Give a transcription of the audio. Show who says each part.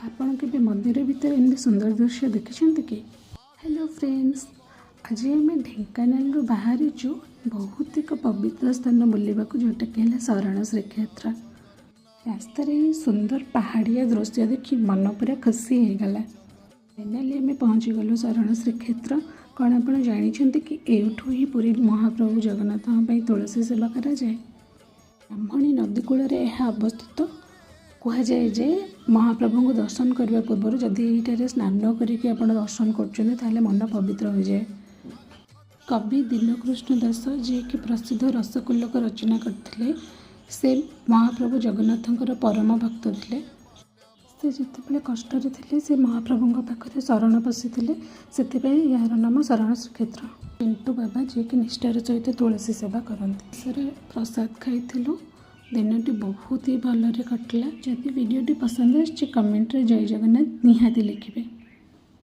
Speaker 1: आपण के मंदिर भितर एमती सुंदर दृश्य देखिं कि। हेलो फ्रेंड्स, आज आम ढेंकानाल बाहरीचु बहुत एक पवित्र स्थान बुलवा जोटा कि शरण श्रीक्षेत्र। रास्तार सुंदर पहाड़िया दृश्य देखी मन पूरा खुशी हो गला। फाइनाली आम पहुँची गलु शरण श्रीक्षेत्र। कौन आप जानते कि एठू ही पूरी महाप्रभु जगन्नाथ तुलसी सेवा कराए। ब्राह्मणी नदी कूल अवस्थित। कहुए जे महाप्रभु को दर्शन करने पूर्व जदि ये स्नान करके दर्शन कर मन पवित्र हो जाए। कवि दीनकृष्ण दास जी कि प्रसिद्ध रसकुल्लक रचना करते से महाप्रभु जगन्नाथंकर परम भक्त थे। से जितेबाला कष्ट थे से महाप्रभु पाखे शरण पशि से यार नाम शरण श्रीक्षेत्र। पिंटू बाबा जी कि निष्ठार सहित तुलसी सेवा करते। सर प्रसाद खाई दिनटी बहुत ही भलरे कटला। जदि वीडियोटी पसंद आछि कमेंट रे जय जगन्नाथ निहाती लिखिबे।